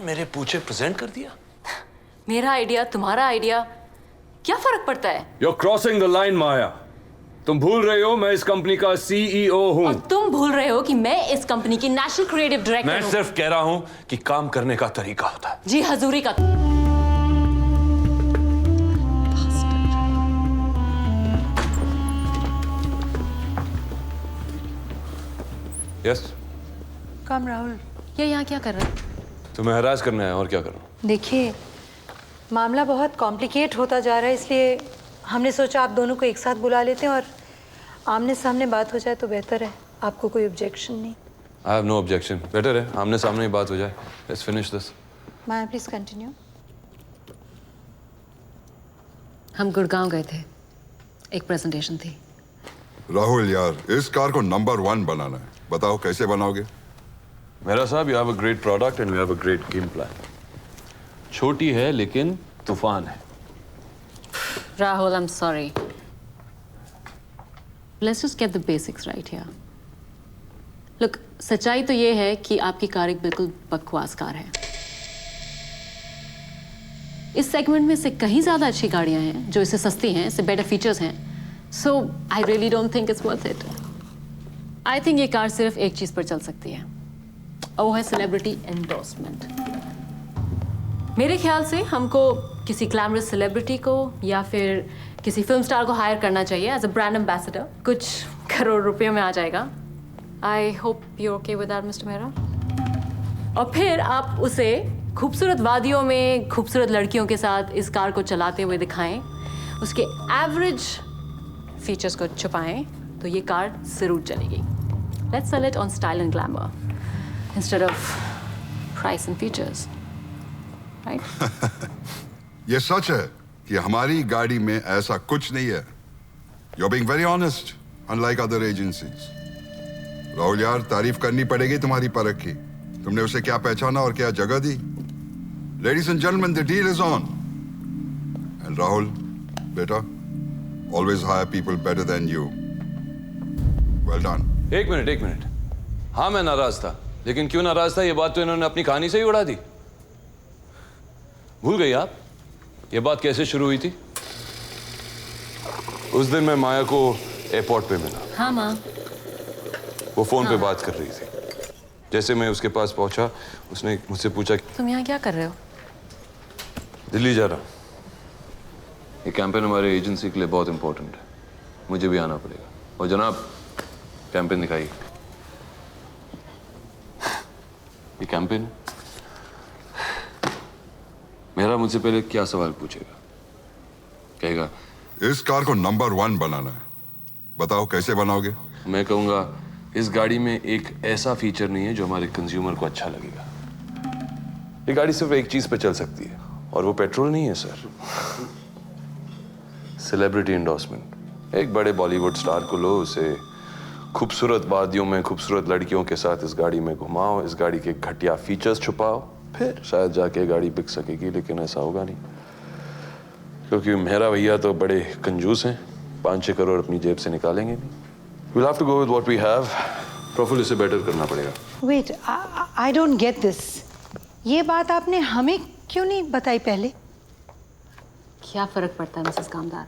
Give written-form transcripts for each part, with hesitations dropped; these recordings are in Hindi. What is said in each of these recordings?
मेरे पूछे प्रेजेंट कर दिया। मेरा आइडिया, तुम्हारा आइडिया, क्या फर्क पड़ता है? You're crossing the line, माया। तुम भूल रहे हो मैं इस कंपनी का CEO हूँ। और तुम भूल रहे हो कि मैं इस कंपनी की नेशनल क्रिएटिव डायरेक्टर हूँ। मैं सिर्फ कह रहा हूँ कि काम करने का तरीका होता है। जी हजूरी का। यस। कम राहुल। ये यहाँ क्या कर रहा है? तुम्हें हरास करना है और क्या करूँ? देखिए, मामला बहुत कॉम्प्लिकेट होता जा रहा है, इसलिए हमने सोचा आप दोनों को एक साथ बुला लेते हैं और आमने सामने बात हो जाए तो बेहतर है। आपको कोई ऑब्जेक्शन नहीं? I have no objection. Better है आमने सामने ही बात हो जाए। Let's finish this. Maya please continue. हम गुड़गांव गए थे, एक प्रेजेंटेशन थी। राहुल यार, इस कार को नंबर 1 बनाना है। बताओ कैसे बनाओगे? मेरा साहब, you have a great product and you have a great game plan. छोटी है लेकिन तूफान है। Rahul, I'm sorry. Let's just get the basics right here. Look, सच्चाई तो ये है कि आपकी कार एक बिल्कुल बकवास कार है। इस सेगमेंट में से कहीं ज्यादा अच्छी गाड़ियां हैं जो इससे सस्ती हैं, इससे बेटर फीचर्स हैं। So I really don't think it's worth it. I think ये कार सिर्फ एक चीज पर चल सकती है, और वो है सेलिब्रिटी एंडोर्समेंट। मेरे ख्याल से हमको किसी ग्लैमरस सेलिब्रिटी को या फिर किसी फिल्म स्टार को हायर करना चाहिए एज अ ब्रांड एम्बेसडर। कुछ करोड़ रुपयों में आ जाएगा। I hope you okay with that mister Mehra. और फिर आप उसे खूबसूरत वादियों में खूबसूरत लड़कियों के साथ इस कार को चलाते हुए दिखाएं, उसके एवरेज फीचर्स को छुपाएं, तो ये कार जरूर चलेगी। Let's sell it on style and glamour instead of price and features, right? ये सच है कि हमारी गाड़ी में ऐसा कुछ नहीं है। You're being very honest, unlike other agencies. Rahul यार, तारीफ करनी पड़ेगी तुम्हारी परख की। तुमने उसे क्या पहचाना और क्या जगह दी। Ladies and gentlemen, the deal is on. And Rahul, बेटा, always hire people better than you. Well done. एक मिनट। हाँ, मैं नाराज था, लेकिन क्यों नाराज था ये बात तो इन्होंने अपनी कहानी से ही उड़ा दी। भूल गई आप ये बात कैसे शुरू हुई थी? उस दिन मैं माया को एयरपोर्ट पे मिला। हाँ माँ। वो फोन पे बात कर रही थी। जैसे मैं उसके पास पहुंचा, उसने मुझसे पूछा, तुम यहाँ क्या कर रहे हो? दिल्ली जा रहा हूँ। ये कैंपेन हमारे एजेंसी के लिए बहुत इंपॉर्टेंट है, मुझे भी आना पड़ेगा। और जनाब, कैंपेन दिखाइए। ये कैंपेन मेरा मुझसे पहले क्या सवाल पूछेगा? कहेगा इस कार को नंबर 1 बनाना है। बताओ कैसे बनाओगे? मैं कहूँगा इस गाड़ी में एक ऐसा फीचर नहीं है जो हमारे कंज्यूमर को अच्छा लगेगा। ये गाड़ी सिर्फ एक चीज पे चल सकती है, और वो पेट्रोल नहीं है सर। Celebrity endorsement. एक बड़े बॉलीवुड स्टार को लो, उसे खूबसूरत वादियों में खूबसूरत लड़कियों के साथ इस गाड़ी में घुमाओ, इस गाड़ी के घटिया फीचर्स छुपाओ, फिर शायद जाके गाड़ी बिक सकेगी। लेकिन ऐसा होगा नहीं, क्योंकि मेरा भैया तो बड़े कंजूस हैं, 5-6 करोड़ अपनी जेब से निकालेंगे नहीं। We'll have to go with what we have. Praful, इसे बेटर करना पड़ेगा। Wait, I don't get this. ये बात आपने हमें क्यों नहीं बताई पहले? क्या फर्क पड़ता है मिसेस कामदार?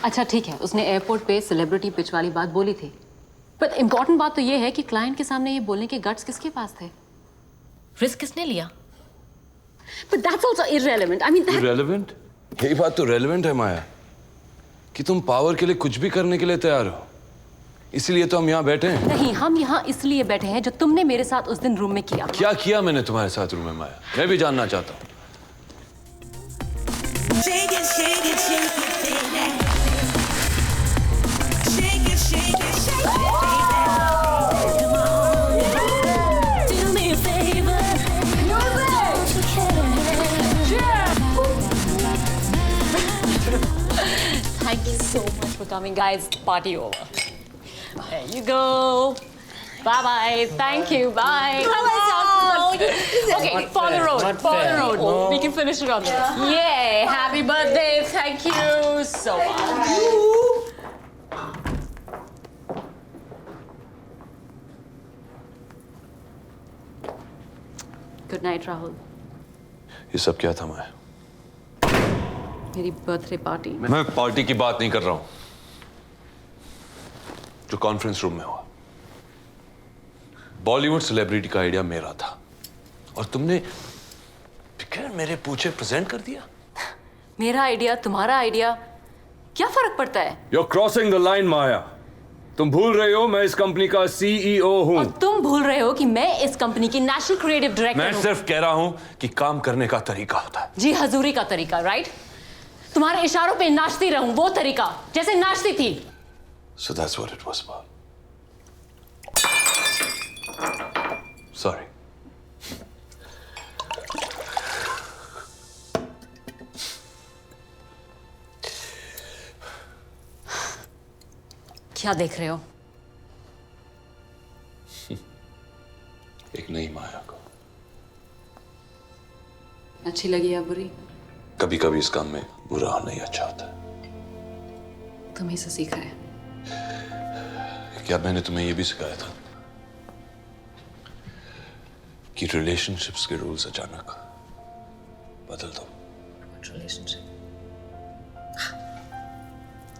अच्छा ठीक है, उसने एयरपोर्ट पे सेलिब्रिटी पिच वाली बात बोली थी, पर इंपॉर्टेंट बात तो ये है कि क्लाइंट के सामने ये बोलने के गट्स किसके पास थे? रिस्क किसने लिया? But that's also irrelevant. I mean that... Irrelevant? यही बात तो रेलेवेंट है माया, कि तुम पावर के लिए कुछ भी करने के लिए तैयार हो। इसीलिए तो हम यहाँ बैठे हैं। नहीं, हम यहाँ इसलिए बैठे हैं जो तुमने मेरे साथ उस दिन रूम में किया। क्या किया मैंने तुम्हारे साथ रूम में माया? मैं भी जानना चाहता हूँ। Thank you so much for coming, guys. Party over. There you go. Bye bye. Thank you. Bye. Okay, follow the road. Follow the road. No. We can finish it on there. Yay! Happy birthday. Thank you so much. Good night Rahul. ये सब क्या था मैं? मेरी बर्थडे पार्टी। मैं पार्टी की बात नहीं कर रहा हूं जो कॉन्फ्रेंस रूम में हुआ। बॉलीवुड सेलिब्रिटी का आइडिया मेरा था और तुमने बगैर मेरे पूछे प्रेजेंट कर दिया। मेरा आइडिया, तुम्हारा आइडिया, क्या फर्क पड़ता है? You're crossing the line, माया। तुम भूल रहे हो मैं इस कंपनी का CEO हूं। और तुम भूल रहे हो कि मैं इस कंपनी की नेशनल क्रिएटिव डायरेक्टर मैं हूं। सिर्फ कह रहा हूं कि काम करने का तरीका होता है। जी, हजूरी का तरीका, राइट? तुम्हारे इशारों पे नाचती रहूं, वो तरीका जैसे नाचती थी। So that's what it was about. Sorry. क्या देख रहे हो? एक नई माया को। अच्छी लगी या बुरी? कभी कभी इस काम में बुरा होना ही अच्छा होता है। तुम्ही से सीखा है। क्या मैंने तुम्हें यह भी सिखाया था कि रिलेशनशिप्स के रूल्स अचानक बदल दो? Relationship.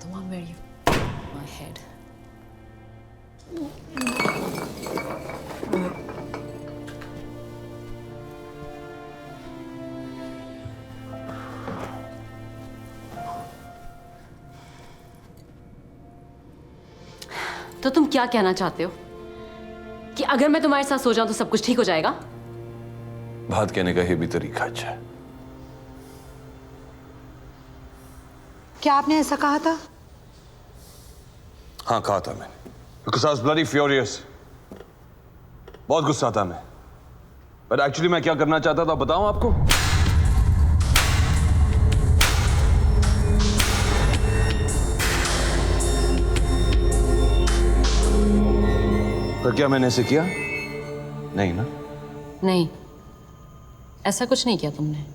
The one where you my head. तो तुम क्या कहना चाहते हो कि अगर मैं तुम्हारे साथ सो जाऊं तो सब कुछ ठीक हो जाएगा? बात कहने का ये भी तरीका अच्छा है। क्या आपने ऐसा कहा था? हाँ, कहा था मैंने। Because I was bloody furious. बहुत गुस्सा था मैं। But actually मैं क्या करना चाहता था बताऊं आपको? पर क्या मैंने ऐसे किया? नहीं ना? नहीं, ऐसा कुछ नहीं किया तुमने।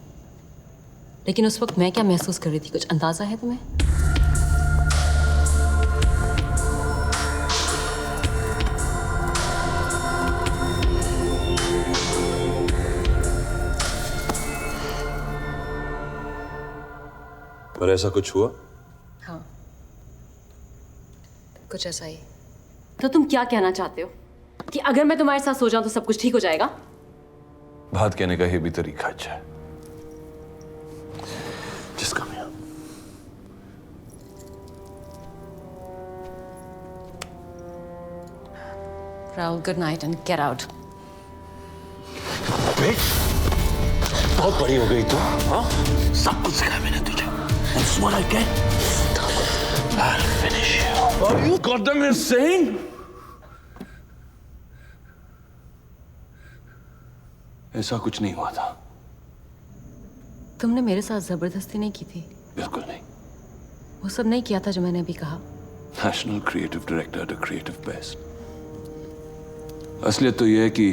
लेकिन उस वक्त मैं क्या महसूस कर रही थी, कुछ अंदाजा है तुम्हें? पर ऐसा कुछ हुआ? हाँ, कुछ ऐसा ही। तो तुम क्या कहना चाहते हो कि अगर मैं तुम्हारे साथ सो जाऊं तो सब कुछ ठीक हो जाएगा? बात कहने का ये भी तरीका अच्छा है। जिसका मैं Rahul, good night and get out. बहुत बड़ी हो गई तू, हाँ? सब कुछ सिखाया मैंने तुझे। And this is what I get. I'll finish you. Are you goddamn insane? ऐसा कुछ नहीं हुआ था। तुमने मेरे साथ जबरदस्ती नहीं की थी। बिल्कुल नहीं। वो सब नहीं किया था जो मैंने अभी कहा। National creative director the creative best. असलियत तो यह है कि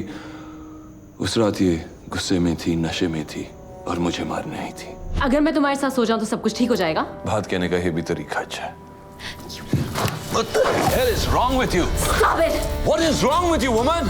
उस रात ये गुस्से में थी, नशे में थी और मुझे मारने आई थी। अगर मैं तुम्हारे साथ सो जाऊं तो सब कुछ ठीक हो जाएगा? बात कहने का ये भी तरीका अच्छा है। What the hell is wrong with you? Stop it! What is wrong with you, woman?